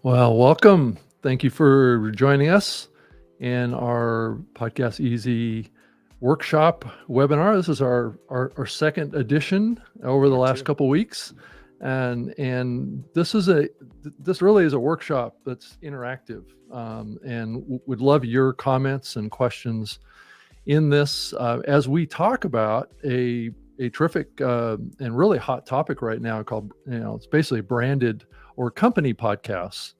Well, welcome. Thank you for joining us in our Podcast Easy workshop webinar. This is our second edition over the Part last two. couple weeks. And this really is a workshop that's interactive. Would love your comments and questions in this as we talk about a terrific and really hot topic right now called, it's basically branded or company podcasts.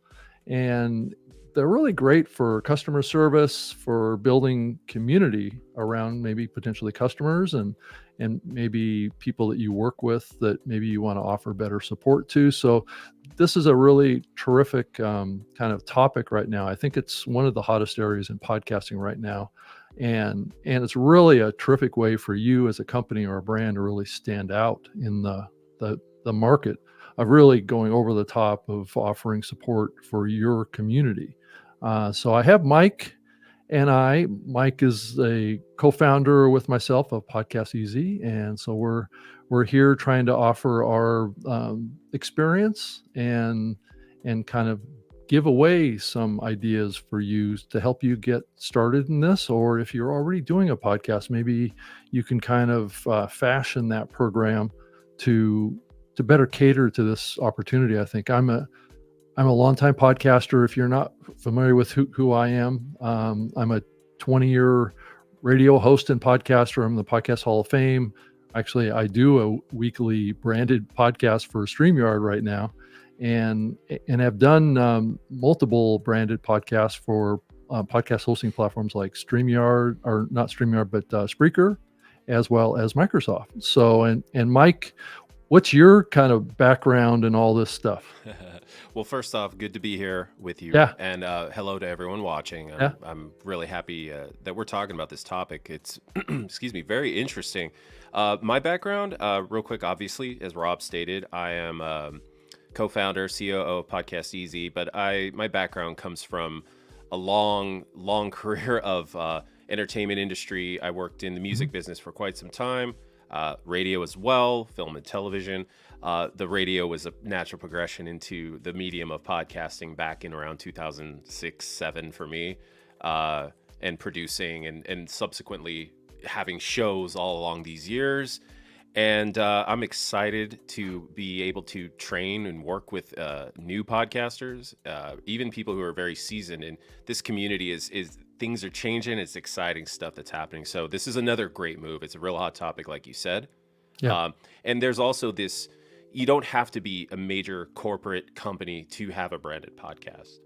And they're really great for customer service, for building community around maybe potentially customers and maybe people that you work with that maybe you want to offer better support to. So this is a really terrific kind of topic right now. I think it's one of the hottest areas in podcasting right now. And it's really a terrific way for you as a company or a brand to really stand out in the market of really going over the top of offering support for your community. So I have Mike Mike is a co-founder with myself of Podcast Easy. And so we're here trying to offer our experience and kind of give away some ideas for you to help you get started in this. Or if you're already doing a podcast, maybe you can kind of fashion that program to better cater to this opportunity. I think I'm a longtime podcaster. If you're not familiar with who I am, I'm a 20-year radio host and podcaster. I'm in the Podcast Hall of Fame. Actually, I do a weekly branded podcast for StreamYard right now, and have done multiple branded podcasts for podcast hosting platforms like StreamYard, or not StreamYard, but Spreaker, as well as Microsoft. So, and Mike, what's your kind of background in all this stuff? Well, first off, good to be here with you. Yeah. And hello to everyone watching. I'm really happy that we're talking about this topic. It's, excuse me, very interesting. My background, real quick, obviously, as Rob stated, I am co-founder, COO of Podcast Easy, but my background comes from a long career of entertainment industry. I worked in the music business for quite some time. Radio as well, film and television. The radio was a natural progression into the medium of podcasting back in around 2006-07 for me, and producing and subsequently having shows all along these years. And I'm excited to be able to train and work with new podcasters, even people who are very seasoned. And this community is things are changing. It's exciting stuff that's happening. So this is another great move. It's a real hot topic, like you said. Yeah. And there's also this, you don't have to be a major corporate company to have a branded podcast.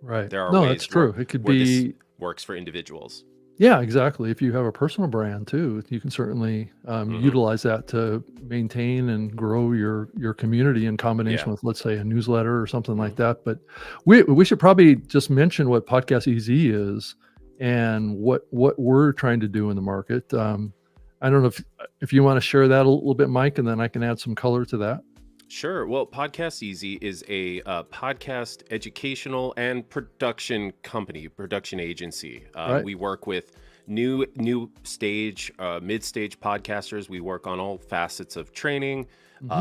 Right. There are No, ways that's true. It could be, this works for individuals. yeah, exactly. If you have a personal brand too, you can certainly utilize that to maintain and grow your community in combination with, let's say, a newsletter or something like that. But we should probably just mention what Podcast Easy is and what we're trying to do in the market. I don't know if you want to share that a little bit, Mike, and then I can add some color to that. Sure. Well, Podcast Easy is a podcast educational and production company, production agency. Right. We work with new stage, mid-stage podcasters. We work on all facets of training,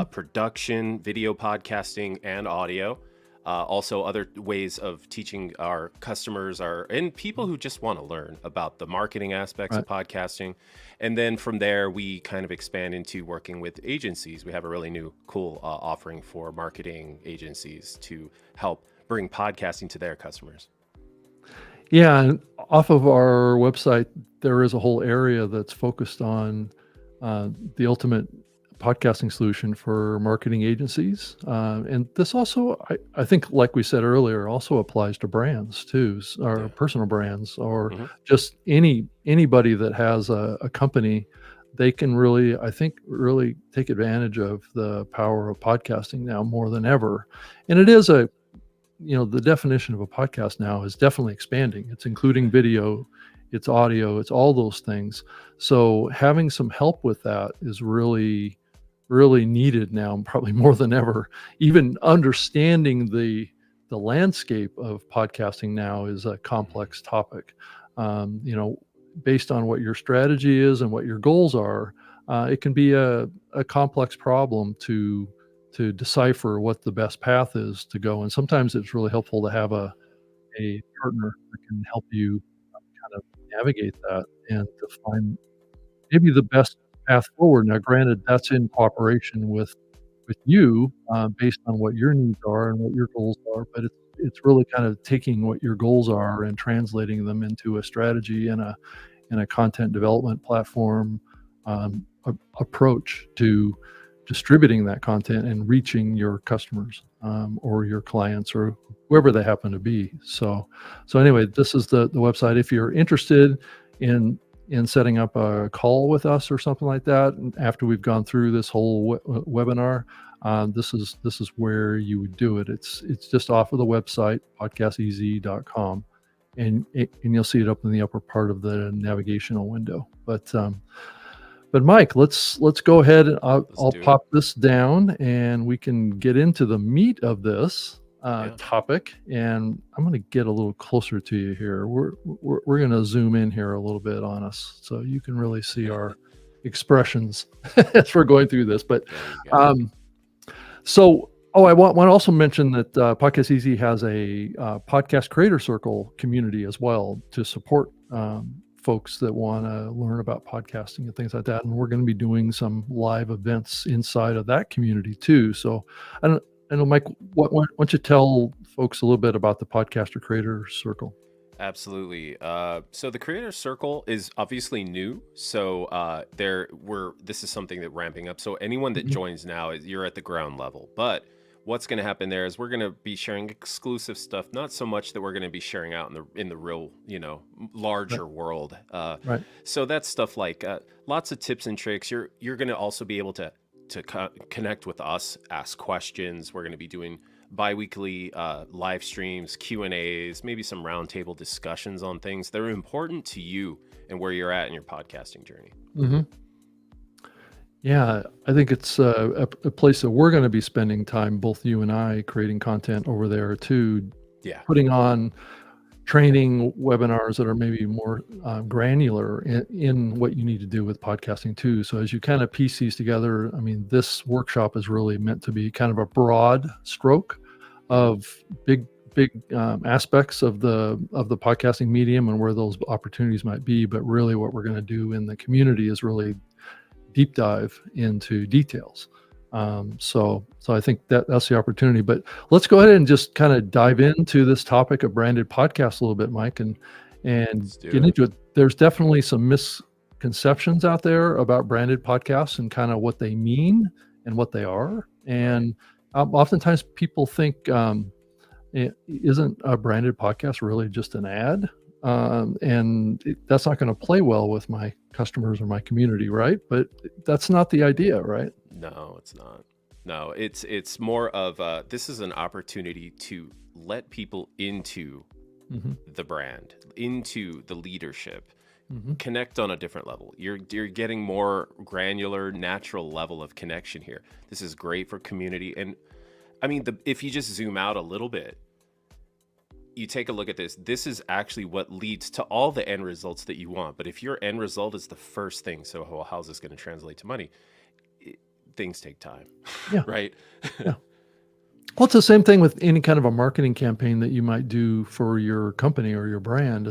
production, video podcasting, and audio. Also other ways of teaching our customers and people who just want to learn about the marketing aspects of podcasting. And then from there, we kind of expand into working with agencies. We have a really new, cool offering for marketing agencies to help bring podcasting to their customers. Yeah, and off of our website, there is a whole area that's focused on the ultimate podcasting solution for marketing agencies. And this also, I think, like we said earlier, also applies to brands too, or personal brands, or just anybody that has a company. They can really, I think, really take advantage of the power of podcasting now more than ever. And it is the definition of a podcast now is definitely expanding. It's including video, it's audio, it's all those things. So having some help with that is really needed now, probably more than ever. Even understanding the landscape of podcasting now is a complex topic. Based on what your strategy is and what your goals are, it can be a complex problem to to decipher what the best path is to go. And sometimes it's really helpful to have a partner that can help you kind of navigate that and to find maybe the best path forward. Now, granted, that's in cooperation with you, based on what your needs are and what your goals are, but it's really kind of taking what your goals are and translating them into a strategy and a content development platform, approach to distributing that content and reaching your customers, or your clients, or whoever they happen to be. So anyway, this is the website. If you're interested in setting up a call with us or something like that, and after we've gone through this whole webinar, this is where you would do it. It's just off of the website, podcastez.com, and you'll see it up in the upper part of the navigational window. But Mike, let's go ahead and I'll pop this down and we can get into the meat of this topic. And I'm going to get a little closer to you here. We're going to zoom in here a little bit on us so you can really see our expressions as we're going through this. But I want to also mention that Podcast Easy has a podcast creator circle community as well to support folks that want to learn about podcasting and things like that. And we're going to be doing some live events inside of that community too. So I know, Mike, why don't you tell folks a little bit about the Podcaster Creator Circle? Absolutely. So the Creator Circle is obviously new. So this is something that ramping up. So anyone that joins now, you're at the ground level. But what's going to happen there is we're going to be sharing exclusive stuff, not so much that we're going to be sharing out in the real, larger world. Right. So that's stuff like lots of tips and tricks. You're going to also be able to connect with us, ask questions. We're going to be doing bi-weekly live streams, Q&As, maybe some roundtable discussions on things that are important to you and where you're at in your podcasting journey. Mm-hmm. Yeah, I think it's a place that we're going to be spending time, both you and I, creating content over there too. Yeah. Putting on training webinars that are maybe more granular in what you need to do with podcasting too. So as you kind of piece these together, I mean, this workshop is really meant to be kind of a broad stroke of big aspects of the podcasting medium and where those opportunities might be. But really what we're going to do in the community is really deep dive into details. So I think that's the opportunity. But let's go ahead and just kind of dive into this topic of branded podcasts a little bit, Mike, and get into it. There's definitely some misconceptions out there about branded podcasts and kind of what they mean and what they are. And oftentimes people think, isn't a branded podcast really just an ad? And that's not going to play well with my customers or my community, right? But that's not the idea, right? No, it's not. No, it's more of this is an opportunity to let people into the brand, into the leadership, connect on a different level. You're getting more granular, natural level of connection here. This is great for community. And I mean, if you just zoom out a little bit, you take a look at this. This is actually what leads to all the end results that you want. But if your end result is the first thing, so how's this going to translate to money? Things take time, right? Yeah. Well, it's the same thing with any kind of a marketing campaign that you might do for your company or your brand.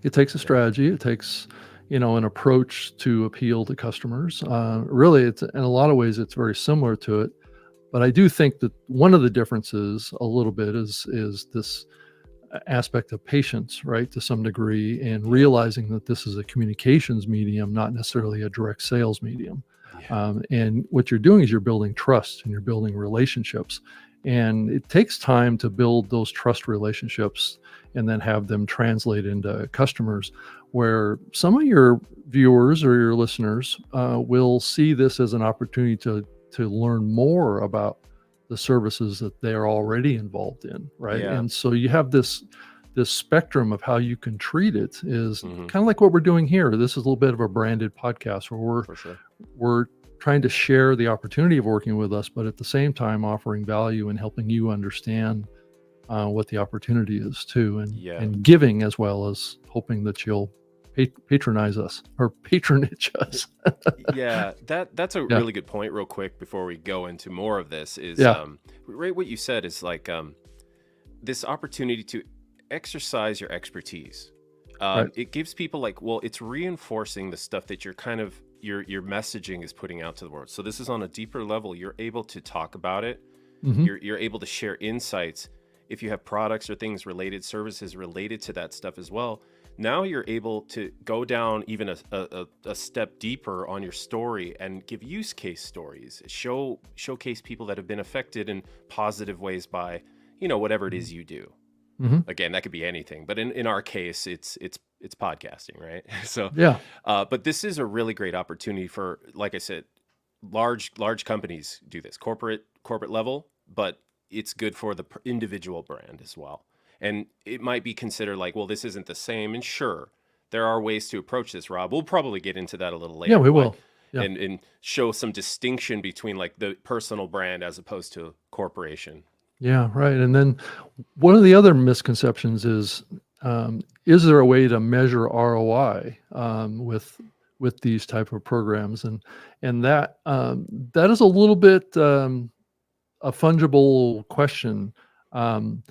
It takes a strategy. It takes, an approach to appeal to customers. Really, it's in a lot of ways, it's very similar to it. But I do think that one of the differences a little bit is this aspect of patience, right, to some degree, and realizing that this is a communications medium, not necessarily a direct sales medium. And what you're doing is you're building trust and you're building relationships. And it takes time to build those trust relationships and then have them translate into customers, where some of your viewers or your listeners will see this as an opportunity to learn more about the services that they're already involved in, right? Yeah. And so you have this spectrum of how you can treat it is kind of like what we're doing here. This is a little bit of a branded podcast where we're trying to share the opportunity of working with us, but at the same time offering value and helping you understand what the opportunity is too, and giving as well as hoping that you'll patronize us or patronage us. Yeah, that's a Yeah. really good point. Real quick before we go into more of this is Yeah. right what you said is like this opportunity to exercise your expertise. Right. It gives people like, well, it's reinforcing the stuff that you're kind of your messaging is putting out to the world. So this is on a deeper level. You're able to talk about it. Hmm. You're able to share insights. If you have products or things related, services related to that stuff as well, now you're able to go down even a step deeper on your story and give use case stories, showcase people that have been affected in positive ways by, whatever it is you do. Hmm. Again, that could be anything, but in our case, it's podcasting, right? So, Yeah. but this is a really great opportunity for, like I said, large companies do this, corporate level, but it's good for the individual brand as well. And it might be considered like, well, this isn't the same. And sure, there are ways to approach this, Rob. We'll probably get into that a little Yeah, later, we but will. Yeah. and show some distinction between like the personal brand as opposed to corporation. Yeah, right. And then one of the other misconceptions is there a way to measure ROI with these type of programs? And that is a little bit a fungible question, um,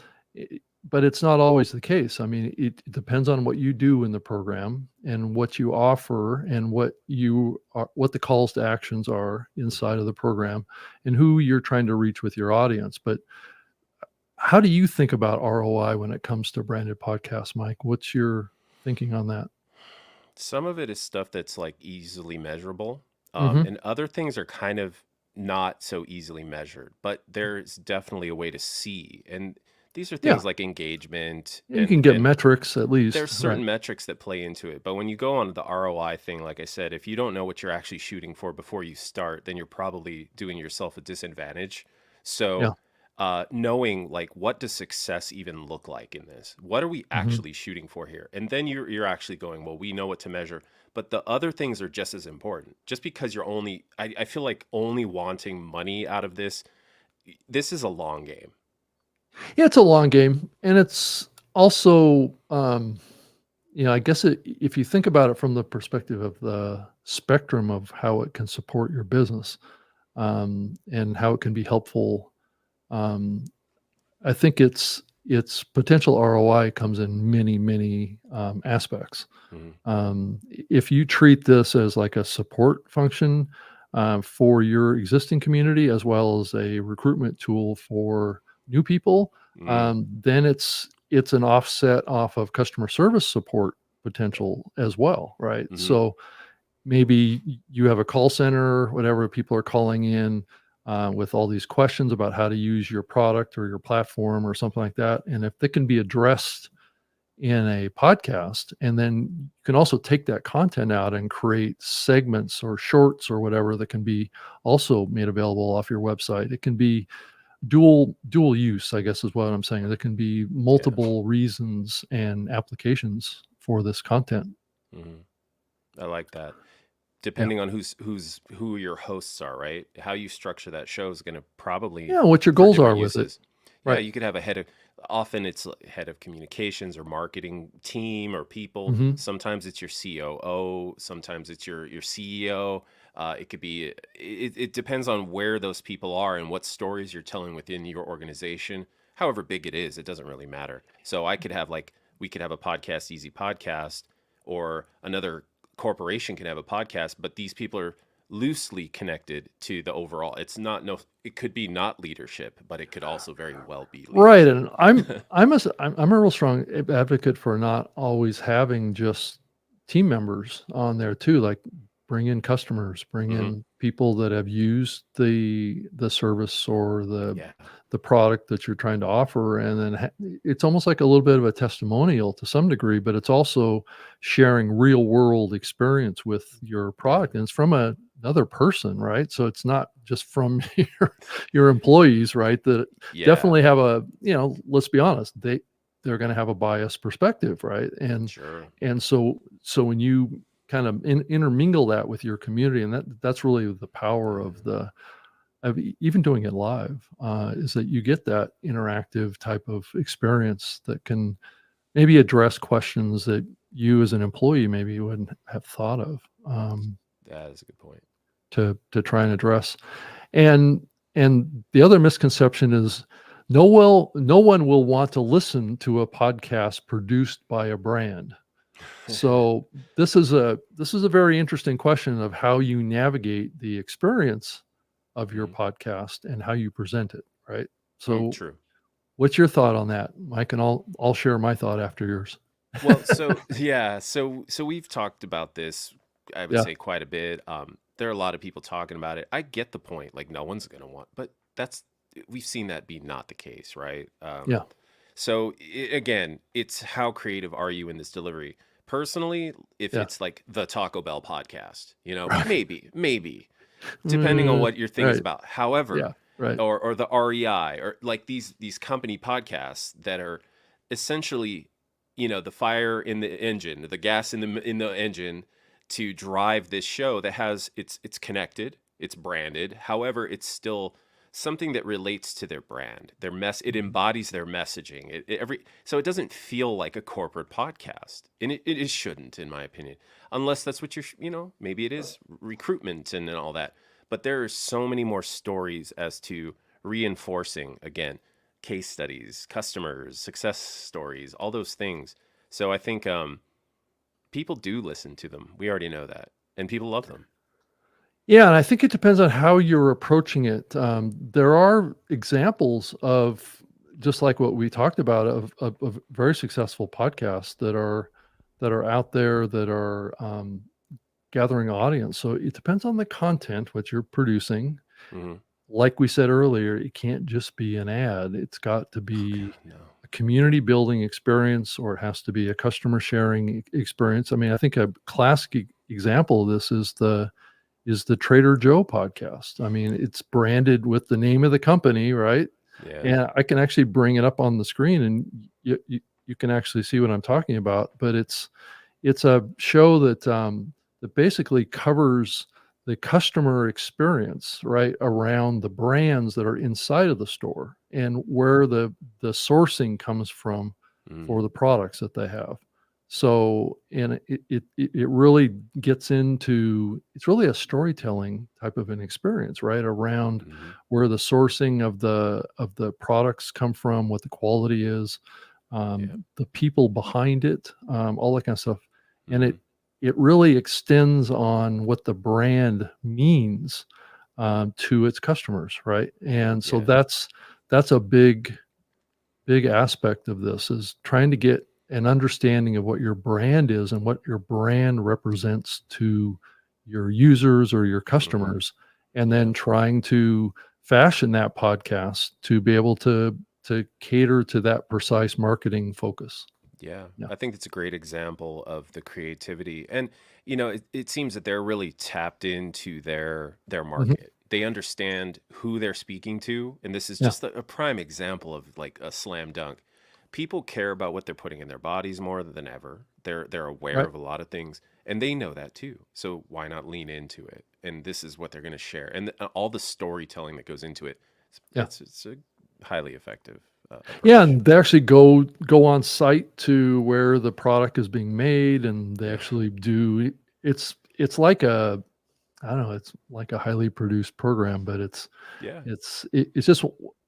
but it's not always the case. I mean, it depends on what you do in the program and what you offer and what the calls to actions are inside of the program and who you're trying to reach with your audience. But how do you think about ROI when it comes to branded podcasts, Mike? What's your thinking on that? Some of it is stuff that's like easily measurable, Hmm. and other things are kind of not so easily measured, but there's definitely a way to see. And these are Yeah. things like engagement Yeah, you can get and metrics at there's least, right? certain metrics that play into it. But when you go on the ROI thing, like I said, if you don't know what you're actually shooting for before you start, then you're probably doing yourself a disadvantage. So, Yeah. knowing like what does success even look like in this? What are we Hmm. actually shooting for here? And then you're actually going, well, we know what to measure, but the other things are just as important. Just because you're only, I feel like only wanting money out of this is a long game. Yeah, it's a long game, and it's also, I guess if you think about it from the perspective of the spectrum of how it can support your business, and how it can be helpful, um, I think its potential ROI comes in many, many aspects. Hmm. If you treat this as like a support function for your existing community as well as a recruitment tool for new people, Mm, then it's an offset off of customer service support potential as well, right? hmm. So maybe you have a call center, whatever, people are calling in with all these questions about how to use your product or your platform or something like that. And if they can be addressed in a podcast, and then you can also take that content out and create segments or shorts or whatever that can be also made available off your website. It can be dual use, I guess is what I'm saying. There can be Yeah. multiple reasons and applications for this content. Hmm. I like that. Yeah. Depending on who your hosts are, right? How you structure that show is going to probably Yeah, what your for goals are different with it. uses. Yeah, Right. you could have a head of often it's head of communications or marketing team or people. Mhm. Sometimes it's your COO, sometimes it's your CEO. It could be it depends on where those people are and what stories you're telling within your organization. However big it is, it doesn't really matter. So I could have like we could have a podcast, easy podcast, or another corporation can have a podcast, but these people are loosely connected to the overall. It's not no. It could be not leadership, but it could also very well be Right, leadership. and I'm a real strong advocate for not always having just team members on there too, like, bring in customers, bring Hmm. in people that have used the service or Yeah. the product that you're trying to offer, and then it's almost like a little bit of a testimonial to some degree, but it's also sharing real world experience with your Yeah. product, and it's from another person, right? So it's not just from your employees, right? That Yeah. definitely have let's be honest, they're going to have a biased perspective, right? Sure. And so when you kind of intermingle that with your community, and that's really the power of Mhm. even doing it live, is that you get that interactive type of experience that can maybe address questions that you as an employee maybe wouldn't have thought of, That is a good point. to try and address. And the other misconception is no one will want to listen to a podcast produced by a brand. So this is a very interesting question of how you navigate the experience of your podcast and how you present it, right? So True. what's your thought on that, Mike? And I'll share my thought after yours. Well, so yeah, so we've talked about this, I would Yeah. say, quite a bit. There are a lot of people talking about it. I get the point, like no one's gonna want, but we've seen that be not the case, right? Yeah. So again, it's how creative are you in this delivery? Personally, if Yeah. it's like the Taco Bell podcast, Right. maybe, depending on what your thing is Right. about. However, Yeah. Right. or the REI, or like these company podcasts that are essentially, the fire in the engine, the gas in the engine to drive this show that has it's connected, it's branded. However, it's still something that relates to their brand, it embodies their messaging. So it doesn't feel like a corporate podcast, and it shouldn't, in my opinion, unless that's what maybe it is recruitment and all that. But there are so many more stories as to reinforcing, again, case studies, customers, success stories, all those things. So I think people do listen to them. We already know that, and people love them. Yeah, and I think it depends on how you're approaching it. There are examples of, just like what we talked about, of very successful podcasts that are out there that are gathering audience. So it depends on the content, what you're producing. Mm-hmm. Like we said earlier, it can't just be an ad. It's got to be No. a community building experience, or it has to be a customer sharing experience. I mean, I think a classic example of this is the Trader Joe podcast. I mean, it's branded with the name of the company, right? Yeah. And I can actually bring it up on the screen, and you can actually see what I'm talking about. But it's a show that that basically covers the customer experience, right, around the brands that are inside of the store and where the sourcing comes from for the products that they have. So, and it really gets into, it's really a storytelling type of an experience, right, around where the sourcing of the products come from, what the quality is, the people behind it, all that kind of stuff. And it really extends on what the brand means to its customers, right? And so that's a big aspect of this, is trying to get an understanding of what your brand is and what your brand represents to your users or your customers, and then trying to fashion that podcast to be able to cater to that precise marketing focus. Yeah, I think it's a great example of the creativity. And, it seems that they're really tapped into their market. They understand who they're speaking to. And this is just a prime example of like a slam dunk. People care about what they're putting in their bodies more than ever. They're aware of a lot of things, and they know that too. So why not lean into it? And this is what they're going to share. And all the storytelling that goes into it, it's a highly effective Yeah, approach. and they actually go on site to where the product is being made, and they actually do. It's like a, I don't know, it's like a highly produced program, but it's just,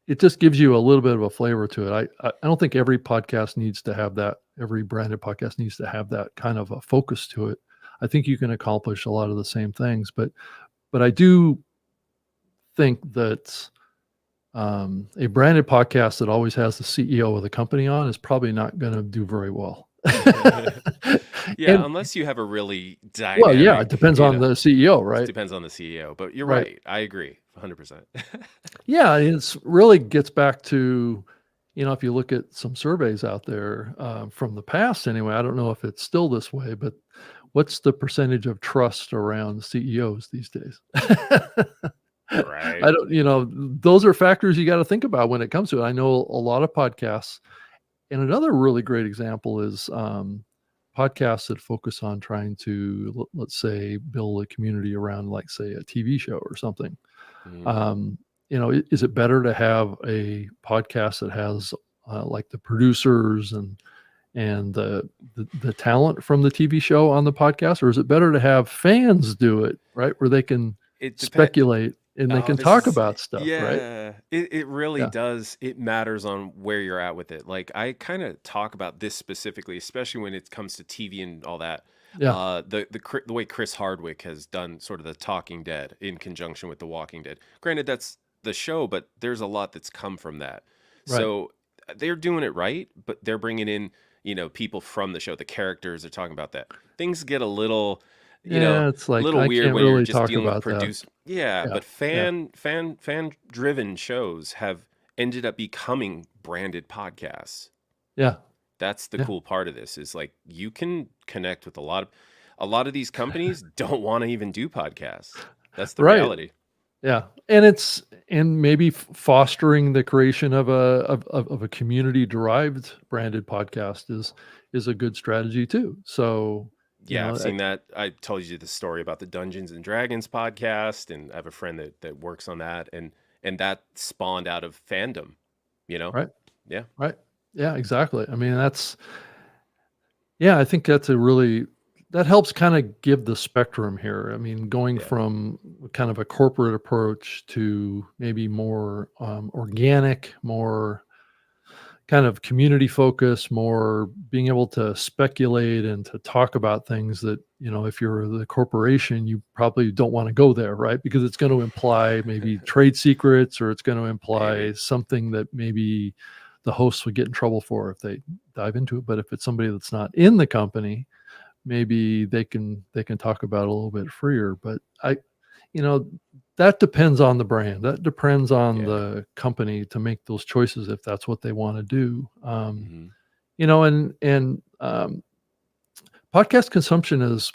it just gives you a little bit of a flavor to it. I don't think every podcast needs to have that. Every branded podcast needs to have that kind of a focus to it. I think you can accomplish a lot of the same things, but I do think that a branded podcast that always has the CEO of the company on is probably not going to do very well. Yeah, And, unless you have a really well, yeah, dynamic, it depends on the CEO, it right? depends on the CEO, but you're Right. right. I agree 100%. Yeah, it's really gets back to, if you look at some surveys out there from the past anyway, I don't know if it's still this way, but what's the percentage of trust around CEOs these days? Right. I don't, those are factors you got to think about when it comes to it. I know a lot of podcasts, and another really great example is podcasts that focus on trying to, let's say, build a community around, like, say, a TV show or something. Is it better to have a podcast that has like the producers and and the talent from the TV show on the podcast, or is it better to have fans do it, right? Where they can It depends. speculate and they Oh, can this talk is about stuff, right? yeah. It really Yeah. does. It matters on where you're at with it. Like I kind of talk about this specifically, especially when it comes to TV and all that. Yeah. The way Chris Hardwick has done sort of the Talking Dead in conjunction with The Walking Dead. Granted, that's the show, but there's a lot that's come from that. Right. So they're doing it right, but they're bringing in, people from the show. The characters are talking about that. Things get a little, Yeah, it's a like little I weird can't when you're really just talk dealing with about that. yeah, Yeah. but Yeah. fan driven shows have ended up becoming branded podcasts. Yeah. That's the Yeah. cool part of this is like you can connect with a lot of these companies don't want to even do podcasts. That's the Right. reality. Yeah. And maybe fostering the creation of a community derived branded podcast is a good strategy too. So, Yeah, I've seen that. I told you the story about the Dungeons and Dragons podcast, and I have a friend that works on that, and that spawned out of fandom, right. Yeah. Right. Yeah, exactly. I mean, I think that helps kind of give the spectrum here. I mean, going Yeah. from kind of a corporate approach to maybe more organic, more kind of community focus, more being able to speculate and to talk about things that, if you're the corporation, you probably don't want to go there, right? Because it's going to imply maybe trade secrets, or it's going to imply Maybe. something that maybe the hosts would get in trouble for if they dive into it. But if it's somebody that's not in the company, maybe they can talk about it a little bit freer. But you know, that depends on the brand. That depends on Yeah. the company to make those choices if that's what they want to do. Mhm. Podcast consumption has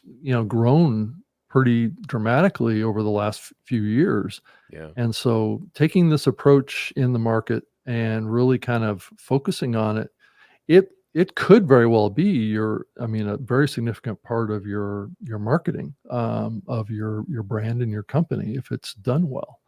grown pretty dramatically over the last few years, Yeah. and so taking this approach in the market and really kind of focusing on it, it could very well be a very significant part of your marketing, of your brand and your company if it's done well.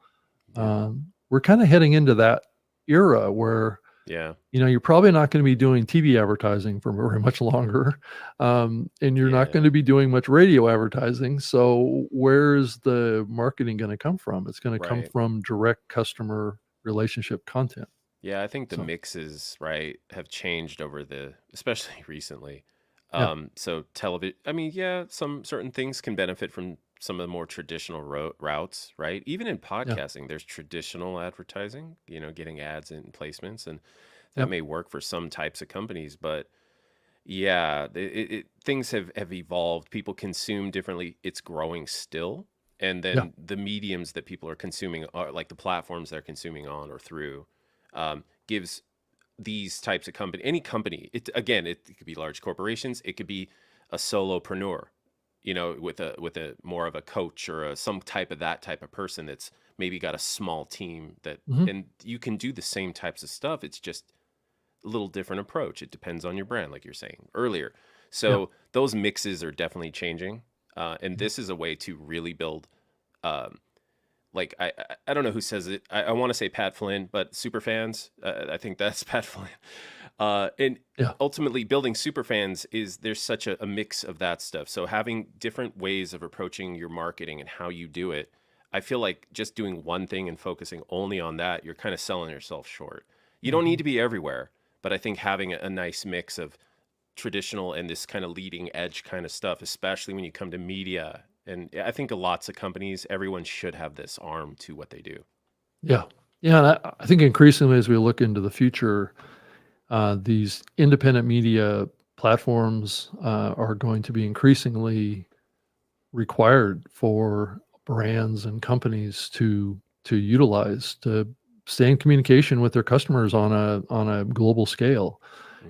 Yeah. We're kind of heading into that era where Yeah. you're probably not going to be doing TV advertising for very much longer, and you're not Yeah. going to be doing much radio advertising. So where's the marketing going to come from? It's going to come Right. from direct customer relationship content. Yeah, I think the So mixes, right, have changed especially recently. yeah, So television, I mean, yeah, some certain things can benefit from some of the more traditional routes, right? Even in yeah, podcasting, there's traditional advertising, getting ads and placements, and that yep, may work for some types of companies, but yeah, things have evolved. People consume differently. It's growing still. And yeah, then the mediums that people are consuming are like the platforms they're consuming on or through, gives these types of any company, it could be large corporations, it could be a solopreneur, with a more of a coach or some type of that type of person that's maybe got a small team mhm, and you can do the same types of stuff. It's just a little different approach. It depends on your brand, like you're saying earlier. yeah, So those mixes are definitely changing. And this is a way to really build, um, like I don't know who says it. I want to say Pat Flynn, but super fans. I think that's Pat Flynn. And yeah, ultimately, building super fans there's such a mix of that stuff. So having different ways of approaching your marketing and how you do it, I feel like just doing one thing and focusing only on that, you're kind of selling yourself short. You don't need mhm, to be everywhere, but I think having a nice mix of traditional and this kind of leading edge kind of stuff, especially when you come to media. And I think lots of companies, everyone should have this arm to what they do. yeah, yeah. And I think increasingly as we look into the future, these independent media platforms are going to be increasingly required for brands and companies to utilize to stay in communication with their customers on a global scale.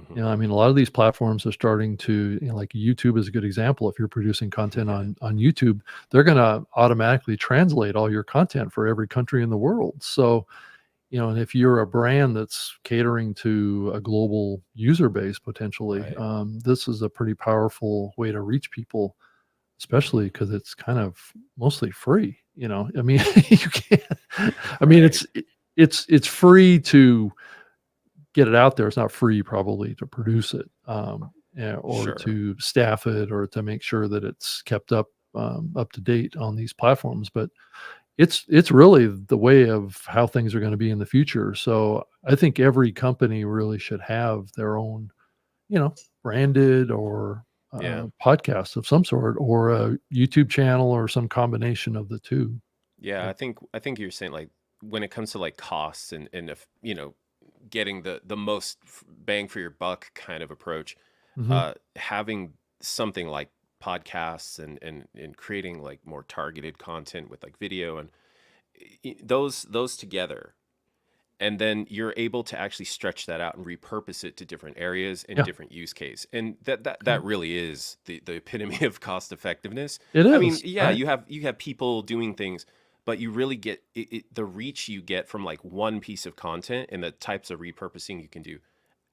Hmm. I mean, a lot of these platforms are starting to, like YouTube is a good example. If you're producing content Yeah. on YouTube, they're going to automatically translate all your content for every country in the world. So, and if you're a brand that's catering to a global user base potentially, Right. this is a pretty powerful way to reach people, especially Hmm. because it's kind of mostly free. I mean, you can't. I mean, Right. it's free to get it out there. It's not free probably to produce it. or Sure. to staff it, or to make sure that it's kept up to date on these platforms. But it's really the way of how things are going to be in the future. So I think every company really should have their own, branded or Yeah. podcast of some sort, or a YouTube channel, or some combination of the two. Yeah, Yeah. I think you're saying like when it comes to like costs and if getting the most bang for your buck kind of approach, Hmm. having something like podcasts and creating like more targeted content with like video and those together, and then you're able to actually stretch that out and repurpose it to different areas and Yeah, different use case, and that yeah, that really is the epitome of cost effectiveness. it I mean, is yeah, right. you have people doing things, but you really get the reach you get from like one piece of content and the types of repurposing you can do.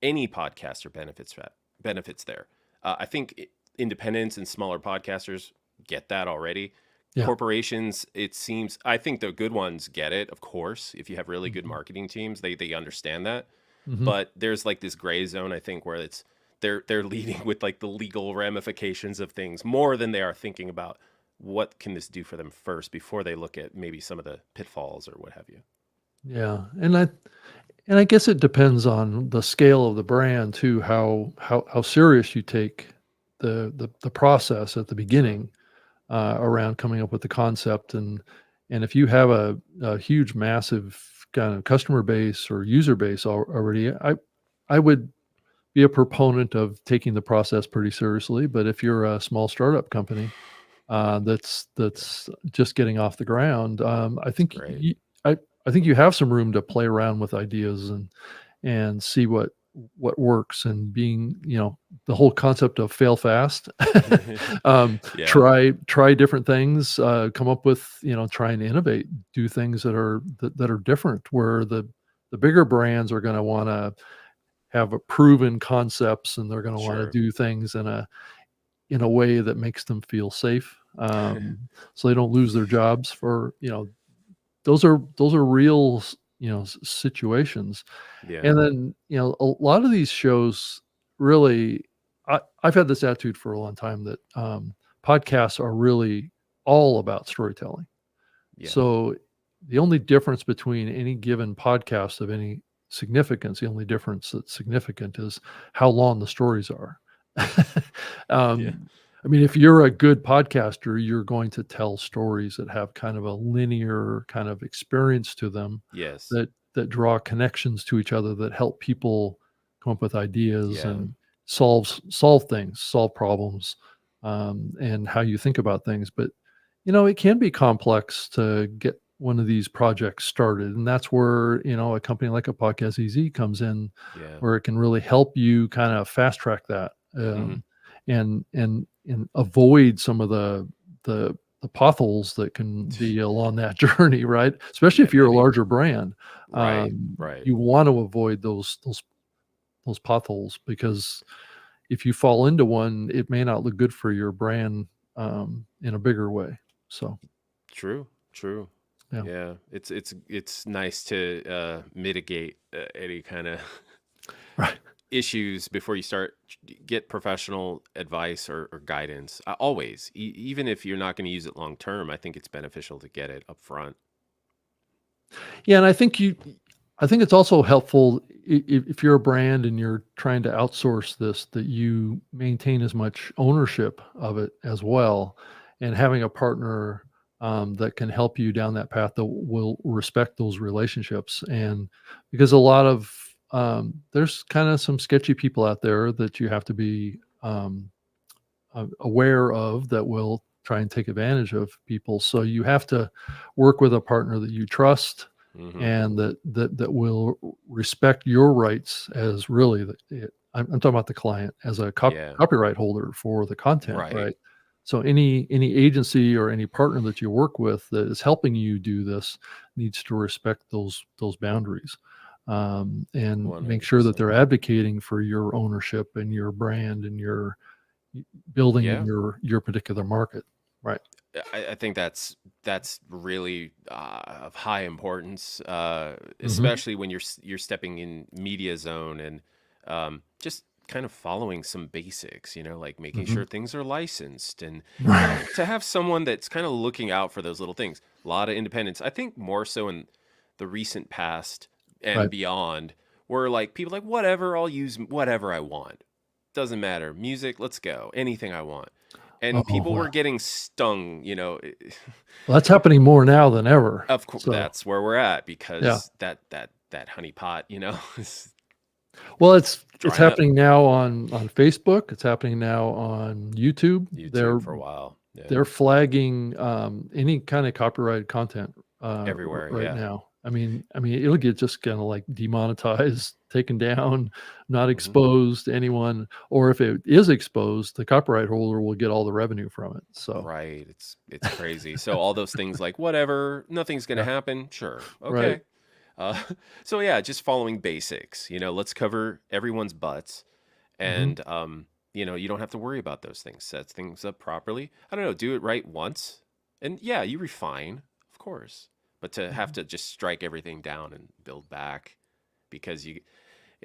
Any podcaster benefits there. I think independents and smaller podcasters get that already. Yeah. Corporations, it seems, I think the good ones get it, of course. If you have really good Hmm. marketing teams, they understand that. Hmm. But there's like this gray zone, I think, where it's they're leading with like the legal ramifications of things more than they are thinking about what can this do for them first before they look at maybe some of the pitfalls or what have you. Yeah, and I guess it depends on the scale of the brand too, how serious you take the process at the True. beginning, around coming up with the concept. And if you have a huge, massive kind of customer base or user base already, I would be a proponent of taking the process pretty seriously. But if you're a small startup company, Yeah, that's just getting off the ground, I that's think great. I think you have some room to play around with ideas, and see what works, and being, the whole concept of fail fast. Yeah, Try different things, come up with, try and innovate, do things that are different, where the bigger brands are going to want to have a proven concepts, and they're going to want to sure. do things in a way that makes them feel safe, so they don't lose their jobs. For those are real, situations. Yeah. And then, a lot of these shows really, I've had this attitude for a long time, that podcasts are really all about storytelling. Yeah. So the only difference between any given podcast of any significance, the only difference that's significant, is how long the stories are. Yeah. um, I mean, if you're a good podcaster, you're going to tell stories that have kind of a linear kind of experience to them, Yes. that draw connections to each other, that help people come up with ideas, Yeah. and solve things, solve problems, and how you think about things. But it can be complex to get one of these projects started, and that's where, a company like a Podcast EZ comes in, Yeah. where it can really help you kind of fast track that, Hmm. and avoid some of the potholes that can be along that journey, right? Especially Yeah, if you're a any larger brand, right, right. you want to avoid those potholes, because if you fall into one, it may not look good for your brand, in a bigger way. So, True, true. yeah. Yeah, it's nice to mitigate any kind of Right. issues before you start. Get professional advice or guidance. Always, even if you're not going to use it long term, I think it's beneficial to get it up front. Yeah, and I think it's also helpful, if you're a brand and you're trying to outsource this, that you maintain as much ownership of it as well, and having a partner, that can help you down that path, that will respect those relationships. And because a lot of, there's kind of some sketchy people out there that you have to be, aware of, that will try and take advantage of people. So you have to work with a partner that you trust, Hmm. and that will respect your rights, as really I'm talking about the client as a Yeah, copyright holder for the content, right. right? So any agency or any partner that you work with that is helping you do this needs to respect those boundaries, and make sure that 100%. they're advocating for your ownership and your brand, and your building in Yeah. your particular market. Right. I think that's really of high importance, Mhm. especially when you're stepping in media zone and just kind of following some basics, like making Hmm. sure things are licensed, and Right. to have someone that's kind of looking out for those little things. A lot of independence, I think, more so in the recent past and Right. beyond, where like people like, whatever, I'll use whatever I want. Doesn't matter. Music, let's go. Anything I want. And Oh, people were well, getting stung, that's happening more now than ever. of course, So that's where we're at, yeah. because that honey pot, is Well, it's drying up. happening now on Facebook. It's happening now on YouTube. YouTube for a while. Yeah. They're flagging any kind of copyrighted content Everywhere. right Yeah. now. I mean, it'll get just kind of like demonetized, taken down, not Hmm. exposed to anyone, or if it is exposed, the copyright holder will get all the revenue from it. So Right. It's crazy. So all those things like, whatever, nothing's gonna yeah, happen. Sure. right. Okay. Uh, so yeah, just following basics. Let's cover everyone's butts, Hmm. and you don't have to worry about those things. Set things up properly. I don't know. Do it right once, and yeah, you refine, of course. But to have Hmm. to just strike everything down and build back, because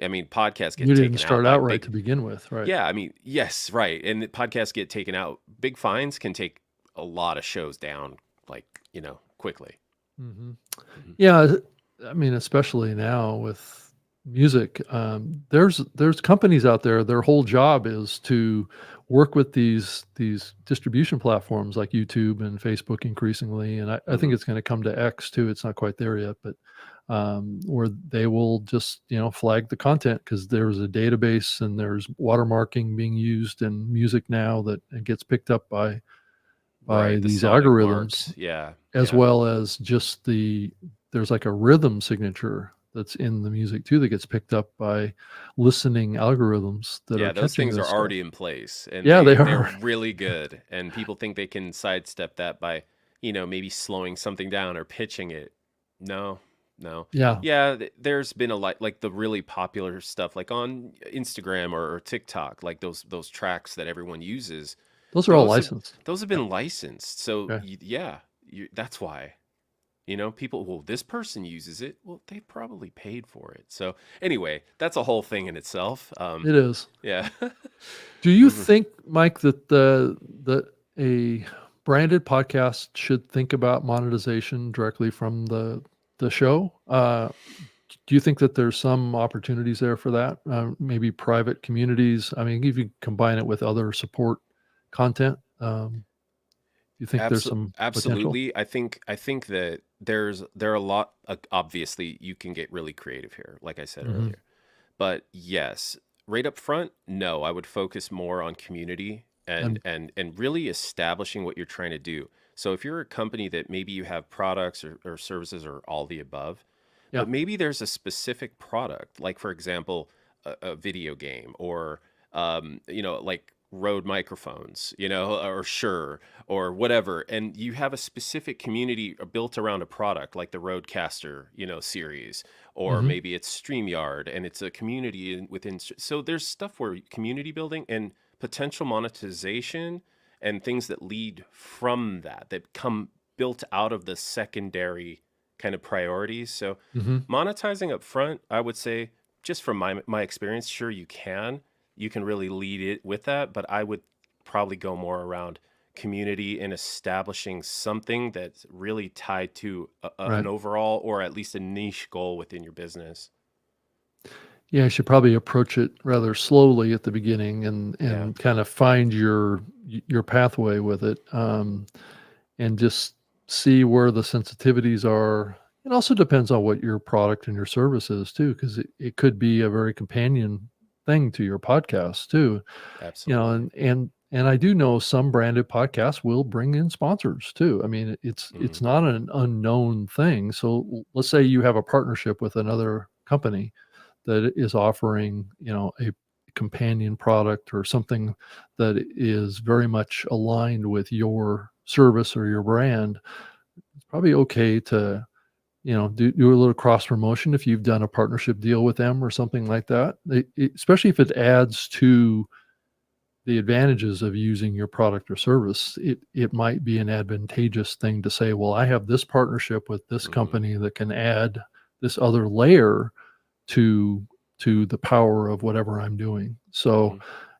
I mean, podcasts get You didn't taken out start by out right big. to begin with, right? Yeah, I mean, yes, right. And the podcasts get taken out. Big fines can take a lot of shows down, like, quickly. Hmm. Mhm. Yeah, I mean, especially now with music, there's companies out there. Their whole job is to work with these distribution platforms like YouTube and Facebook increasingly, and I think Mhm. it's going to come to X too. It's not quite there yet, but where they will just flag the content because there's a database and there's watermarking being used in music now that it gets picked up by Right, the these sonic algorithms marks. Yeah, as yeah. well as just there's like a rhythm signature that's in the music too that gets picked up by listening algorithms that are Yeah, those catching things are this stuff. already in place, and Yeah, they they're are. really good, and people think they can sidestep that by, maybe slowing something down or pitching it. No, no. Yeah, Yeah, there's been a lot, like the really popular stuff like on Instagram or TikTok, like those tracks that everyone uses. those are all Those have licensed. those have Yeah, been licensed. So okay. yeah, that's why. People, well, this person uses it. Well, they probably paid for it. So anyway, that's a whole thing in itself. It is. Yeah. Do you Mhm. think, Mike, that a branded podcast should think about monetization directly from the show? Do you think that there's some opportunities there for that? Maybe private communities. I mean, if you combine it with other support content, you think there's some potential? Absolutely. I think that there are a lot. Obviously, you can get really creative here, like I said Hmm. earlier. But yes, right up front, no, I would focus more on community and And and really establishing what you're trying to do. So if you're a company that maybe you have products or services or all the above, yeah. but maybe there's a specific product, like for example, a video game, or like Rode microphones, or Shure or whatever, and you have a specific community built around a product like the Rodecaster, series, or Hmm. maybe it's StreamYard and it's a community within. So there's stuff where community building and potential monetization and things that lead from that come built out of the secondary kind of priorities. So Hmm. monetizing up front, I would say, just from my experience, sure, you can really lead it with that, but I would probably go more around community and establishing something that's really tied to an Right. overall or at least a niche goal within your business. Yeah, you should probably approach it rather slowly at the beginning Yeah. and kind of find your pathway with it, and just see where the sensitivities are. It also depends on what your product and your service is too, because it could be a very companion thing to your podcast too. Absolutely. And I do know some branded podcasts will bring in sponsors too. I mean, it's Mhm. not an unknown thing. So let's say you have a partnership with another company that is offering, a companion product or something that is very much aligned with your service or your brand. It's probably okay to, do a little cross promotion if you've done a partnership deal with them or something like that. Especially if it adds to the advantages of using your product or service, it might be an advantageous thing to say, well, I have this partnership with this Mhm. company that can add this other layer to to the power of whatever I'm doing. So,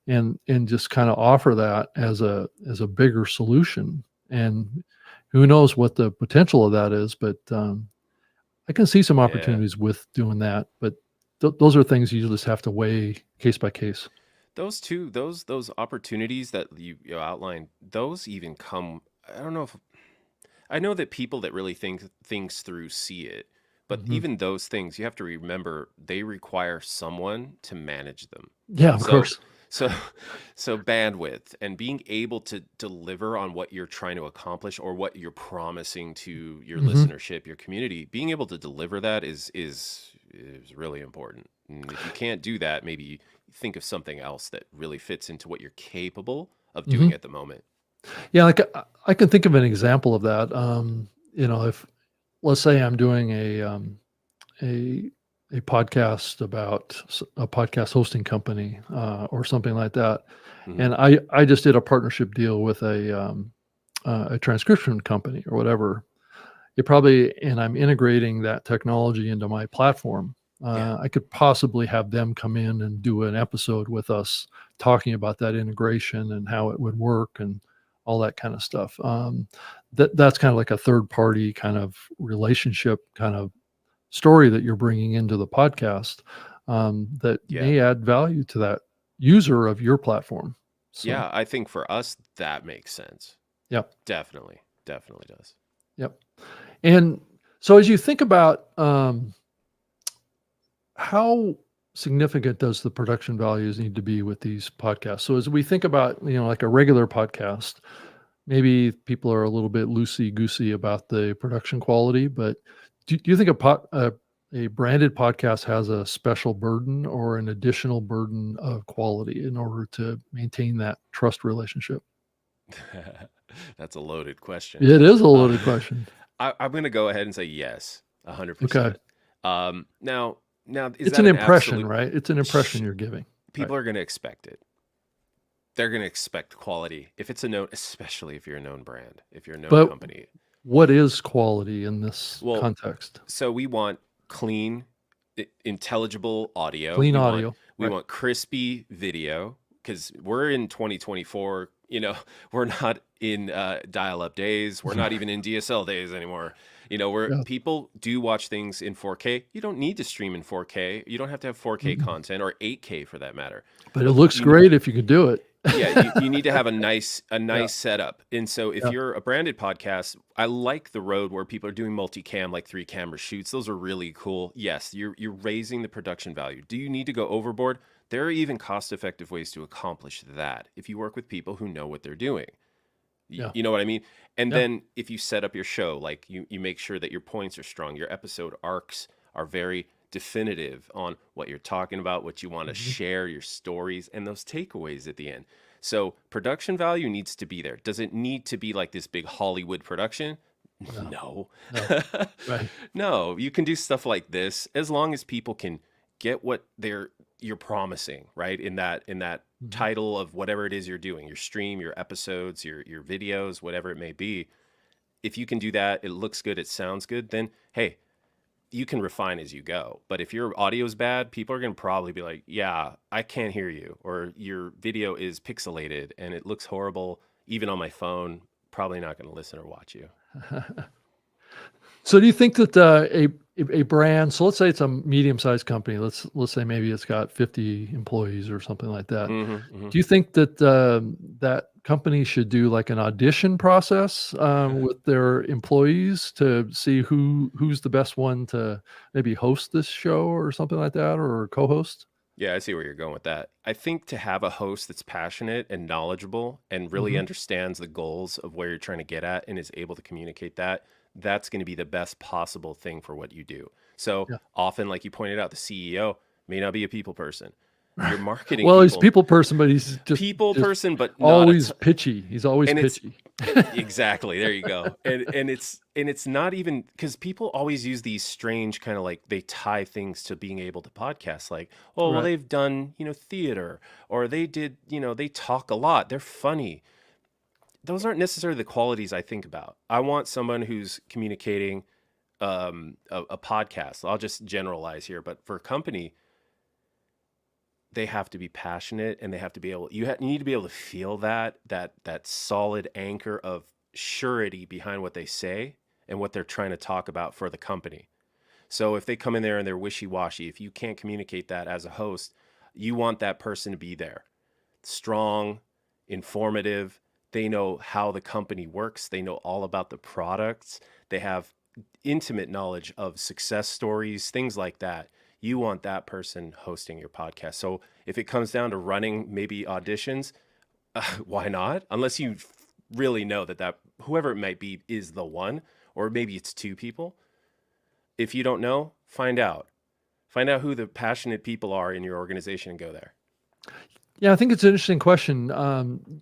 Mhm. and just kind of offer that as a bigger solution. And who knows what the potential of that is, but I can see some Yeah. opportunities with doing that. But those are things you just have to weigh case by case. Those opportunities that you outlined, those even come. I don't know if I know that people that really think things through see it, but Hmm. even those things, you have to remember they require someone to manage them. Yeah, of So, course. so, so bandwidth and being able to deliver on what you're trying to accomplish or what you're promising to your Hmm. listenership, your community, being able to deliver that is really important. And if you can't do that, maybe think of something else that really fits into what you're capable of Hmm. doing at the moment. Yeah, like I can think of an example of that. If let's say I'm doing a a podcast about a podcast hosting company or something like that, Hmm. and I just did a partnership deal with a transcription company or whatever. And I'm integrating that technology into my platform. Yeah. I could possibly have them come in and do an episode with us talking about that integration and how it would work and all that kind of stuff. That's kind of like a third party kind of relationship kind of story that you're bringing into the podcast that Yeah. may add value to that user of your platform. So, Yeah, I think for us that makes sense. yep, Definitely. Definitely does. yep. And so, as you think about how significant does the production values need to be with these podcasts? So, as we think about, like a regular podcast, maybe people are a little bit loosey goosey about the production quality, but do you think a branded podcast has a special burden or an additional burden of quality in order to maintain that trust relationship? That's a loaded question. It is a Uh, loaded question. I'm going to go ahead and say yes, Okay. 100%. Now, is It's that an an impression, absolute? right? It's an Sh- impression you're giving. Right. People are going to expect it. They're going to expect quality if it's a known, especially if you're a known brand, if you're a known But company. what is quality in this Well, context? so we want clean, intelligible audio. Clean We want audio, we right? want crispy video because we're in 2024. We're not in dial-up days. We're not even in DSL days anymore. Where Yeah. people do watch things in 4K. You don't need to stream in 4K. You don't have to have 4K Mm-mm. content or 8K for that matter. But it But looks great if you can do it. yeah, you need to have a Yeah, nice setup. And so if yeah. you're a branded podcast, I like the road where people are doing multicam, like 3 camera shoots. Those are really cool. Yes, you're raising the production value. Do you need to go overboard? There are even cost-effective ways to accomplish that if you work with people who know what they're doing. Yeah, You know what I mean? And yeah. then if you set up your show, like you make sure that your points are strong, your episode arcs are very definitive on what you're talking about, what you want to Mhm. share, your stories, and those takeaways at the end. So production value needs to be there. Does it need to be like this big Hollywood production? No, No. no. Right. No, you can do stuff like this as long as people can get what you're promising, right? In that Mhm. title of whatever it is you're doing, your stream, your episodes, your videos, whatever it may be. If you can do that, it looks good, it sounds good, then hey, you can refine as you go. But if your audio is bad, people are going to probably be like, "Yeah, I can't hear you," or your video is pixelated and it looks horrible even on my phone. Probably not going to listen or watch you. So do you think that a brand, so let's say it's a medium-sized company, let's say maybe it's got 50 employees or something like that. Hmm. Hmm. Do you think that that company should do like an audition process with their employees to see who's the best one to maybe host this show or something like that, or co-host? Yeah, I see where you're going with that. I think to have a host that's passionate and knowledgeable and really Hmm. understands the goals of where you're trying to get at and is able to communicate that, that's going to be the best possible thing for what you do. So Yeah. often, like you pointed out, the CEO may not be a people person. Your marketing Well, he's a people, people person, but he's people just person, but not a always pitchy. He's always and it's pitchy. exactly, there you go. And it's not even because people always use these strange kind of like they tie things to being able to podcast, like, oh well, Right. they've done theater, or they did, they talk a lot, they're funny. Those aren't necessarily the qualities I think about. I want someone who's communicating a podcast. I'll just generalize here, but for a company, they have to be passionate, and they have to be able, you need to be able to feel that solid anchor of surety behind what they say and what they're trying to talk about for the company. So if they come in there and they're wishy-washy, if you can't communicate that as a host, you want that person to be there, strong, informative. They know how the company works. They know all about the products. They have intimate knowledge of success stories, things like that. You want that person hosting your podcast. So if it comes down to running maybe auditions, why not? Unless you really know that whoever it might be is the one, or maybe it's two people. If you don't know, find out. Find out who the passionate people are in your organization and go there. Yeah, I think it's an interesting question.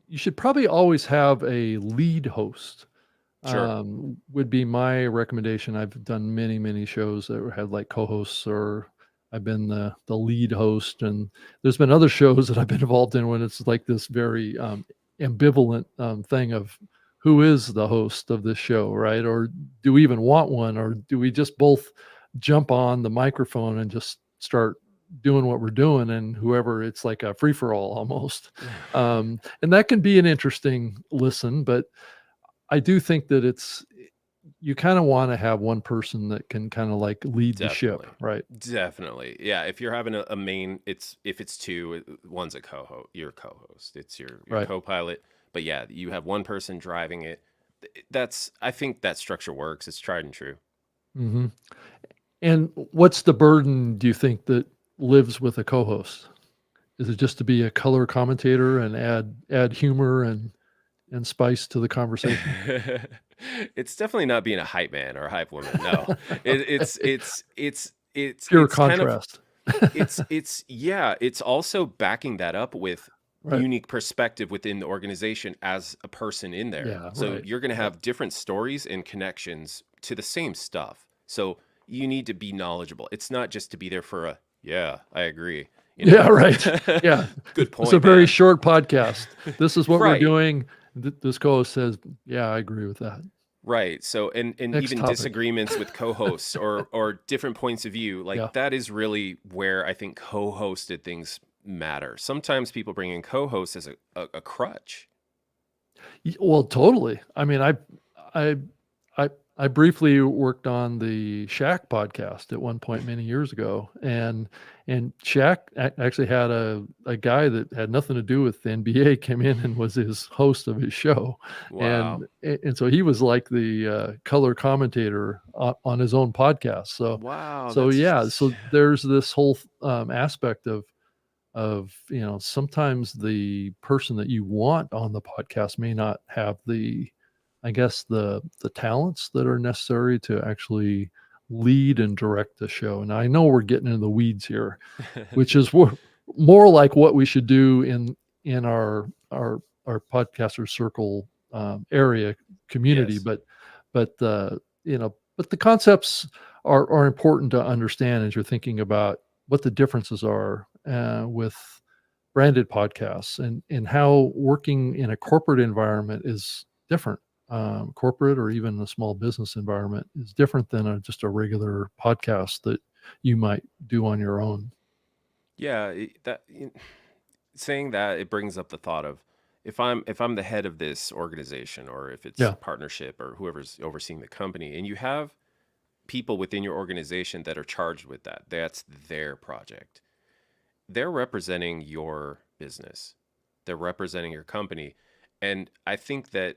You should probably always have a lead host. Sure. Would be my recommendation. I've done many shows that had like co-hosts, or I've been the lead host, and there's been other shows that I've been involved in when it's like this very ambivalent thing of who is the host of this show, right? Or do we even want one, or do we just both jump on the microphone and just start doing what we're doing, and whoever, it's like a free-for-all almost. And that can be an interesting listen, but I do think that you kind of want to have one person that can kind of like lead the ship, right? Definitely. Yeah. If you're having a main, if it's two, one's a co-host, your co-host, it's your Right. co-pilot. But yeah, you have one person driving it. I think that structure works. It's tried and true. Mm-hmm. And what's the burden, do you think, that lives with a co-host? Is it just to be a color commentator and add humor and spice to the conversation? It's definitely not being a hype man or a hype woman. No, it's Pure it's kind of, contrast. it's also backing that up with Right. unique perspective within the organization as a person in there. Yeah, So right. you're going to have different stories and connections to the same stuff. So you need to be knowledgeable. It's not just to be there for yeah, I agree. Yeah, right. Yeah. Good point. It's a very man. short podcast. This is what we're Right. doing. This co-host says, yeah, I agree with that. Right. So, and Next even topic. disagreements with co-hosts or different points of view, like Yeah. that is really where I think co-hosted things matter. Sometimes people bring in co-hosts as a crutch. Well, totally. I mean, I briefly worked on the Shaq podcast at one point many years ago, and Shaq actually had a guy that had nothing to do with the NBA came in and was his host of his show. Wow. And so he was like the color commentator on his own podcast. So Wow. so yeah, so there's this whole aspect of sometimes the person that you want on the podcast may not have the talents that are necessary to actually lead and direct the show. And I know we're getting into the weeds here, which is more like what we should do in our podcaster circle area community. Yes. But the concepts are important to understand as you're thinking about what the differences are with branded podcasts, and how working in a corporate environment is different. Corporate or even a small business environment is different than just a regular podcast that you might do on your own. Yeah. Saying that, it brings up the thought of, if I'm the head of this organization, or if it's partnership, or whoever's overseeing the company, and you have people within your organization that are charged with that's their project. They're representing your business. They're representing your company. And I think that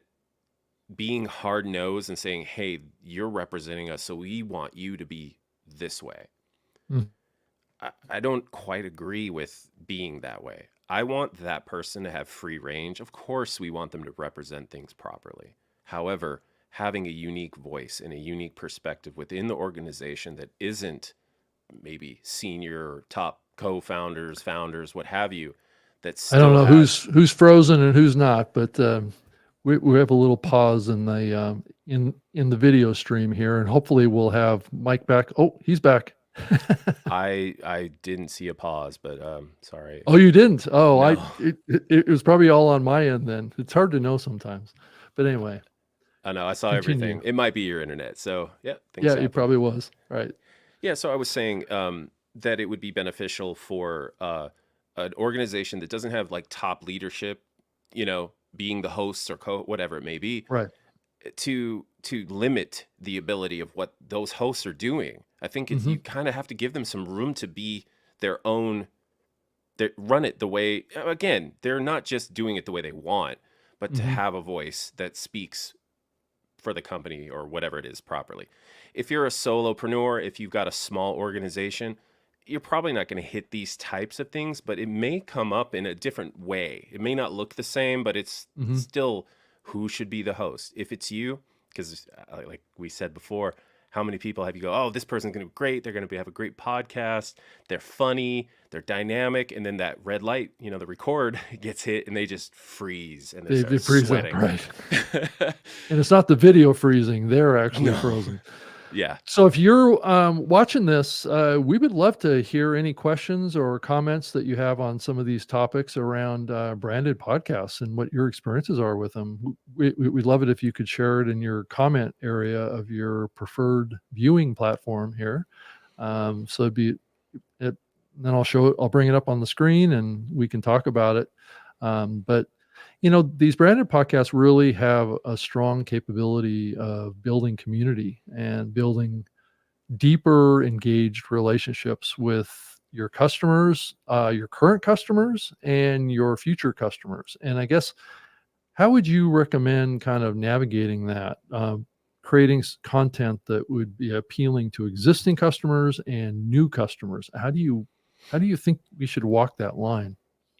being hard-nosed and saying, hey, you're representing us, so we want you to be this way. I don't quite agree with being that way. I want that person to have free range. Of course, we want them to represent things properly. However, having a unique voice and a unique perspective within the organization that isn't maybe senior, top co-founders, founders, what have you, I don't know who's frozen and who's not, but we have a little pause in the video stream here, and hopefully we'll have Mike back. Oh, he's back. I didn't see a pause, but sorry. Oh, you didn't? Oh, no. It was probably all on my end then. It's hard to know sometimes. But anyway. I know, I saw everything. It might be your internet. So yeah, things happen. It probably was. Right. Yeah, so I was saying that it would be beneficial for an organization that doesn't have like top leadership, being the hosts or whatever it may be, Right. to limit the ability of what those hosts are doing. I think Hmm. you kind of have to give them some room to be their own, run it the way, again, they're not just doing it the way they want, but to Hmm. have a voice that speaks for the company or whatever it is properly. If you're a solopreneur, if you've got a small organization, you're probably not going to hit these types of things, but it may come up in a different way. It may not look the same, but it's Hmm. still who should be the host. If it's you, because like we said before, how many people have you go, oh, this person's going to be great. They're going to have a great podcast. They're funny. They're dynamic. And then that red light, the record gets hit and they just freeze and they They start freeze up, sweating. right? And it's not the video freezing; they're actually No. frozen. Yeah. So if you're watching this, we would love to hear any questions or comments that you have on some of these topics around branded podcasts and what your experiences are with them. We'd love it if you could share it in your comment area of your preferred viewing platform here. So it'd be it. Then I'll bring it up on the screen and we can talk about it. But these branded podcasts really have a strong capability of building community and building deeper engaged relationships with your customers, your current customers, and your future customers. And I guess, how would you recommend kind of navigating that? Creating content that would be appealing to existing customers and new customers. How do you think we should walk that line?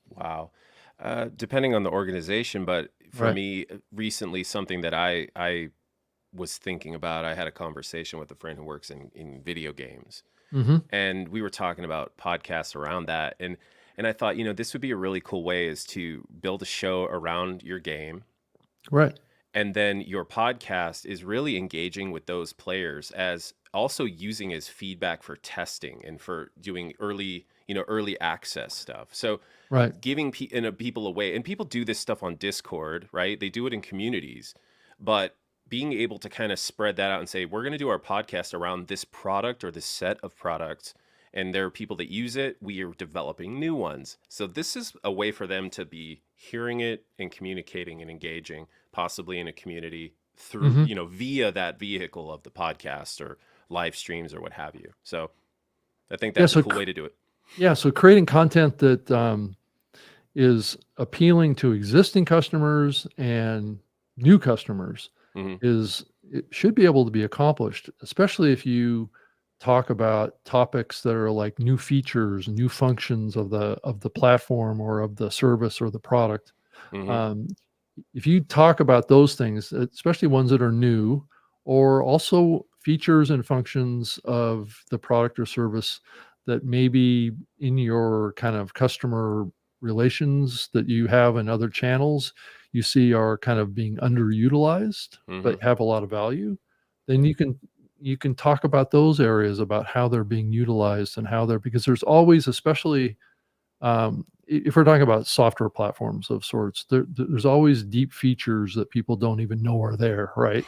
Wow. Depending on the organization, but for Right. me, recently, something that I was thinking about, I had a conversation with a friend who works in video games, Hmm. and we were talking about podcasts around that. And I thought, this would be a really cool way is to build a show around your game. Right. And then your podcast is really engaging with those players as also using as feedback for testing and for doing early access stuff. So Right. giving people away, and people do this stuff on Discord, right? They do it in communities, but being able to kind of spread that out and say, we're going to do our podcast around this product or this set of products, and there are people that use it. We are developing new ones. So this is a way for them to be hearing it and communicating and engaging, possibly in a community through, Hmm. via that vehicle of the podcast or live streams or what have you. So I think Yeah. that's a cool way to do it. So creating content that is appealing to existing customers and new customers Hmm. it should be able to be accomplished, especially if you talk about topics that are like new features, new functions of the platform or of the service or the product. Hmm. Um, if you talk about those things, especially ones that are new, or also features and functions of the product or service that maybe in your kind of customer relations that you have in other channels, you see are kind of being underutilized, Hmm. but have a lot of value, then you can talk about those areas about how they're being utilized and how they're because there's always, especially if we're talking about software platforms of sorts, there's always deep features that people don't even know are there, right?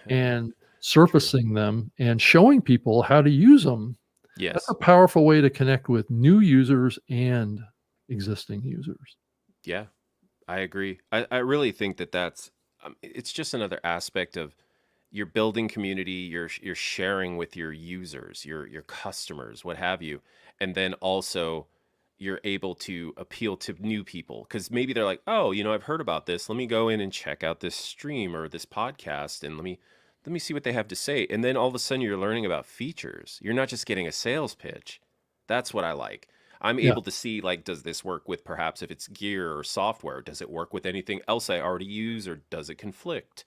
And True. surfacing them and showing people how to use them, that's a Yes. powerful way to connect with new users and existing users. Yeah, I agree. I really think that it's just another aspect of you're building community, you're sharing with your users, your customers, what have you. And then also you're able to appeal to new people because maybe they're like, oh, I've heard about this. Let me go in and check out this stream or this podcast and let me see what they have to say. And then all of a sudden you're learning about features. You're not just getting a sales pitch. That's what I like. I'm Yeah, able to see, like, does this work with, perhaps if it's gear or software? Does it work with anything else I already use, or does it conflict?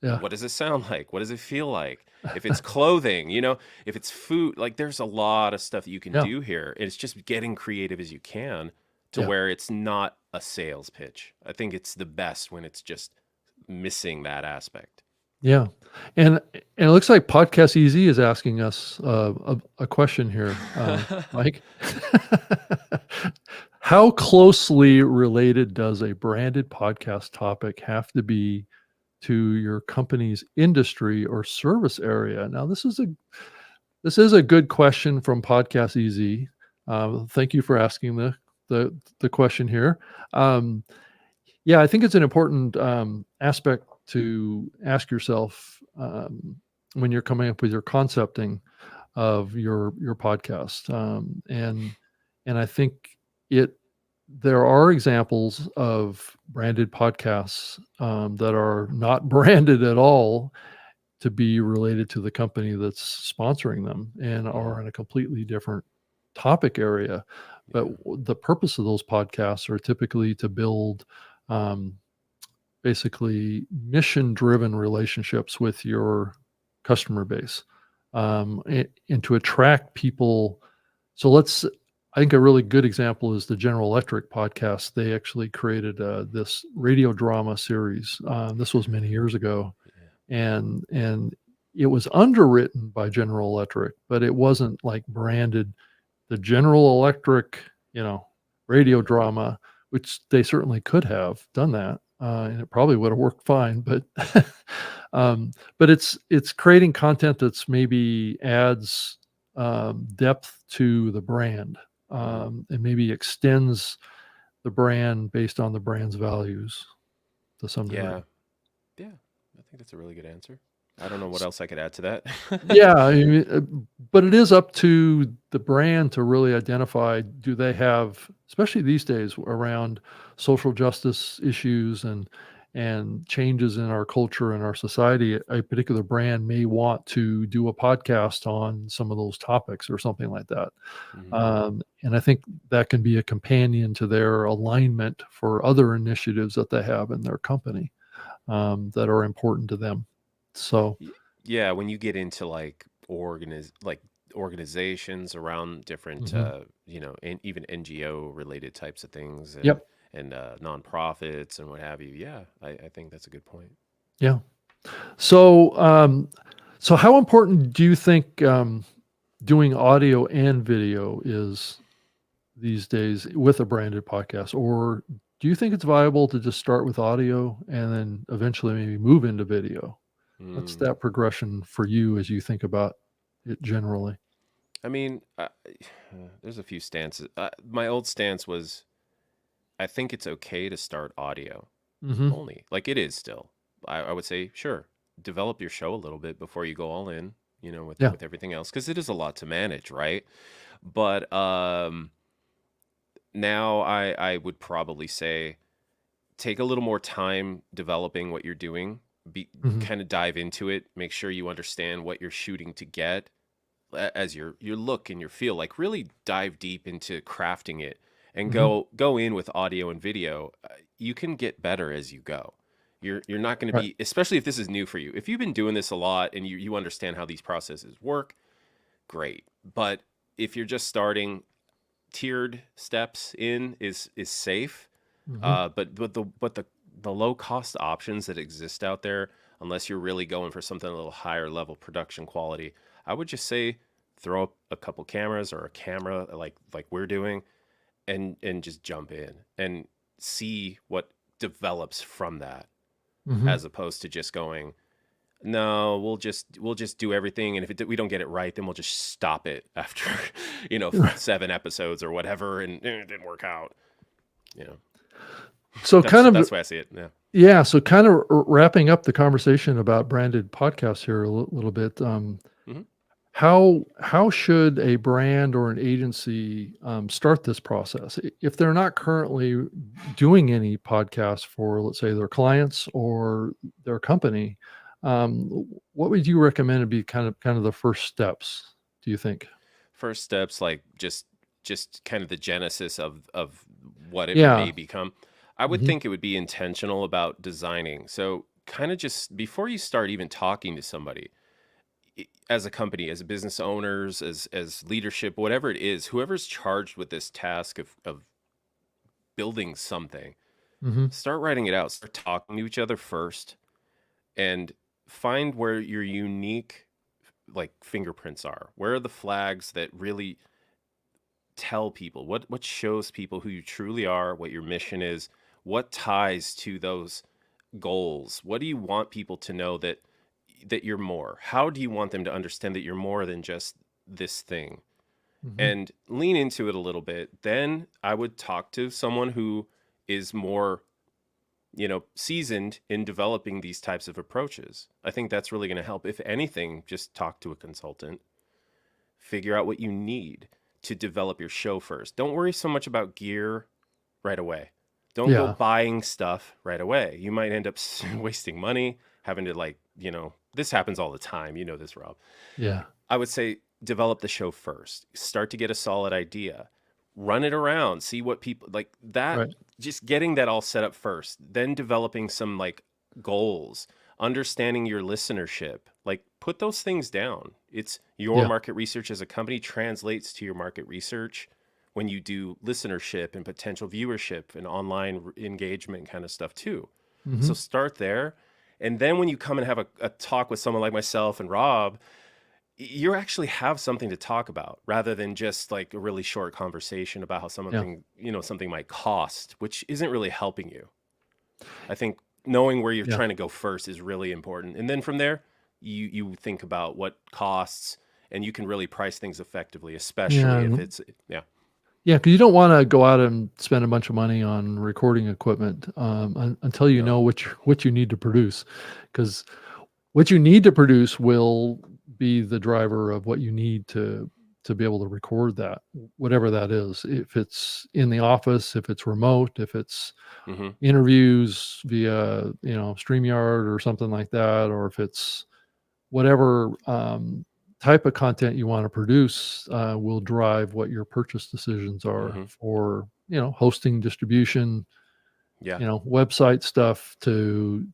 yeah, What does it sound like? What does it feel like? If it's clothing, if it's food, like there's a lot of stuff that you can yeah, do here. It's just getting creative as you can to yeah. where it's not a sales pitch. I think it's the best when it's just missing that aspect. Yeah, and it looks like Podcast Easy is asking us a question here, Mike. How closely related does a branded podcast topic have to be to your company's industry or service area? Now, this is a good question from Podcast Easy. Thank you for asking the the question here. Yeah, I think it's an important aspect to ask yourself when you're coming up with your concepting of your podcast, and I think it there are examples of branded podcasts that are not branded at all to be related to the company that's sponsoring them and Mhm. are in a completely different topic area. But Yeah. the purpose of those podcasts are typically to build um, basically mission driven relationships with your customer base and to attract people. So I think a really good example is the General Electric podcast. They actually created this radio drama series. This was many years ago, Yeah. and it was underwritten by General Electric, but it wasn't like branded the General Electric, radio Yeah. drama, which they certainly could have done that, and it probably would have worked fine. But but it's creating content that's maybe adds depth to the brand, Mhm. and maybe extends the brand based on the brand's values to some degree. Yeah. Yeah. I think that's a really good answer. I don't know what else I could add to that. Yeah, I mean, but it is up to the brand to really identify, do they have, especially these days around social justice issues and changes in our culture and our society, a particular brand may want to do a podcast on some of those topics or something like that. Mhm. And I think that can be a companion to their alignment for other initiatives that they have in their company that are important to them. So, Y- Yeah, when you get into like organizations around different mhm. and even NGO related types of things Yep. and nonprofits and what have you. Yeah, I think that's a good point. Yeah. So, so how important do you think doing audio and video is these days with a branded podcast? Or do you think it's viable to just start with audio and then eventually maybe move into video? What's Hmm. that progression for you as you think about it generally? I mean, there's a few stances. My old stance was I think it's okay to start audio Hmm. only. Like it is still. I would say, sure, develop your show a little bit before you go all in, Yeah. with everything else, because it is a lot to manage, right? But now I would probably say take a little more time developing what you're doing. Be Hmm. Kind of dive into it. Make sure you understand what you're shooting to get as your look and your feel. Like really dive deep into crafting it and Hmm. go in with audio and video. You can get better as you go. You're not going to Right. be, especially if this is new for you. If you've been doing this a lot and you understand how these processes work, great. But if you're just starting, tiered steps in is safe. Hmm. But the low cost options that exist out there, unless you're really going for something a little higher level production quality, I would just say throw up a couple cameras or a camera like we're doing, and just jump in and see what develops from that, Hmm. as opposed to just going, no, we'll just do everything, and if we don't get it right, then we'll just stop it after 7 episodes or whatever, and it didn't work out. You know, So that's kind of that's the way I see it. Yeah. Yeah, so kind of wrapping up the conversation about branded podcasts here a little bit. Hmm. How should a brand or an agency start this process if they're not currently doing any podcasts for, let's say, their clients or their company? What would you recommend to be kind of the first steps? Do you think? First steps, like just kind of the genesis of what it may Yeah. become. I would Hmm. think it would be intentional about designing. So kind of just before you start even talking to somebody, as a company, as business owners, as leadership, whatever it is, whoever's charged with this task of building something, Hmm. start writing it out. Start talking to each other first, and find where your unique like fingerprints are. Where are the flags that really tell people what shows people who you truly are, what your mission is, what ties to those goals? What do you want people to know that you're more? How do you want them to understand that you're more than just this thing? Hmm. and lean into it a little bit. Then I would talk to someone who is more, seasoned in developing these types of approaches. I think that's really going to help. If anything, just talk to a consultant, figure out what you need to develop your show first. Don't worry so much about gear right away. Don't go Yeah. buying stuff right away. You might end up wasting money, having to this happens all the time. You know this, Rob. Yeah. I would say develop the show first. Start to get a solid idea. Run it around, see what people like that. Right. Just getting that all set up first, then developing some goals, understanding your listenership. Put those things down. It's your Yeah. market research as a company translates to your market research when you do listenership and potential viewership and online engagement kind of stuff too. Hmm. So start there. And then when you come and have a talk with someone like myself and Rob, you actually have something to talk about rather than just a really short conversation about how Yeah. something might cost, which isn't really helping you. I think knowing where you're Yeah. trying to go first is really important. And then from there, you think about what costs, and you can really price things effectively, Yeah. especially if it's, yeah. Yeah, because you don't want to go out and spend a bunch of money on recording equipment until you know No. what you need to produce, because what you need to produce will be the driver of what you need to be able to record that, whatever that is. If it's in the office, if it's remote, if it's Hmm. interviews via StreamYard or something like that, or if it's whatever type of content you want to produce will drive what your purchase decisions are Hmm. for hosting, distribution, Yeah. website stuff, to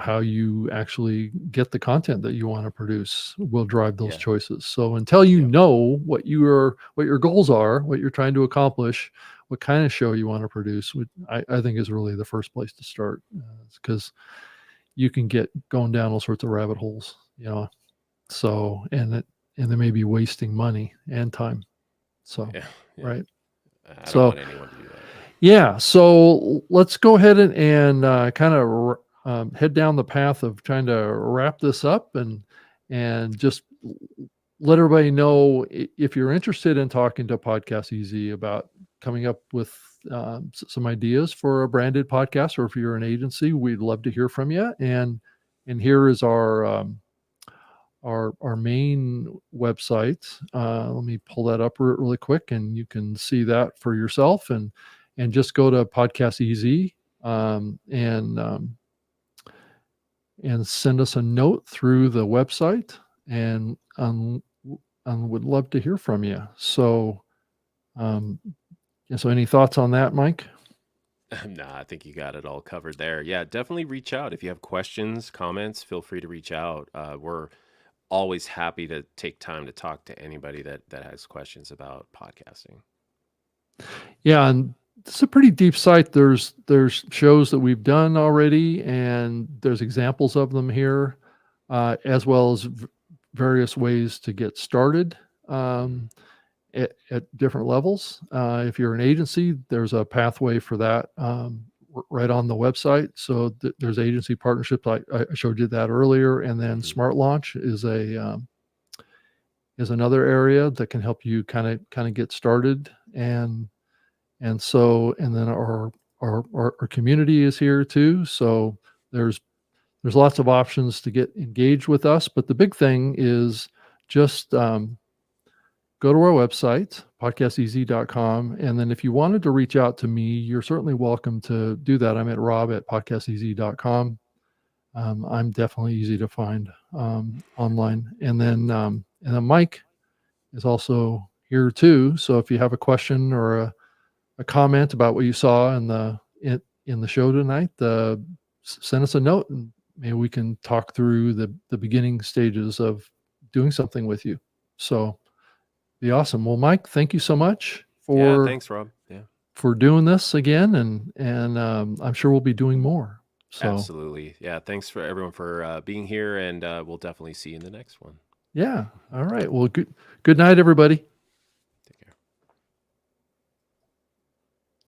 how you actually get the content that you want to produce will drive those Yeah. choices. So until you Yeah. know what your goals are, what you're trying to accomplish, what kind of show you want to produce, I think is really the first place to start, because you can get going down all sorts of rabbit holes, so and they may be wasting money and time. So, Yeah. Yeah. right. I don't So want anyone to do that. yeah, so let's go ahead and kind of head down the path of trying to wrap this up, and just let everybody know, if you're interested in talking to Podcast Easy about coming up with some ideas for a branded podcast, or if you're an agency, we'd love to hear from you. And here is our main website. Let me pull that up really quick, and you can see that for yourself. And just go to Podcast Easy, and send us a note through the website, and would love to hear from you. So, yeah, so any thoughts on that, Mike? Nah, I think you got it all covered there. Yeah, definitely reach out. If you have questions, comments, feel free to reach out. We're always happy to take time to talk to anybody that has questions about podcasting. Yeah, and it's a pretty deep site. There's shows that we've done already, and there's examples of them here, as well as various ways to get started Mhm. at different levels. If you're an agency, there's a pathway for that, right on the website. So there's agency partnerships. I showed you that earlier, and then Mhm. Smart Launch is another area that can help you kind of get started. And then our community is here too. So there's lots of options to get engaged with us. But the big thing is just go to our website, podcasteasy.com. And then if you wanted to reach out to me, you're certainly welcome to do that. I'm at rob@podcasteasy.com. I'm definitely easy to find online. And then Mike is also here too. So if you have a question or a comment about what you saw in the show tonight, send us a note, and maybe we can talk through the beginning stages of doing something with you. So be awesome. Well, Mike, thank you so much Yeah, for thanks, Rob. Yeah, doing this again, and I'm sure we'll be doing more. So absolutely. Yeah, thanks for everyone for being here, and we'll definitely see you in the next one. yeah, all right. Well, good night, everybody.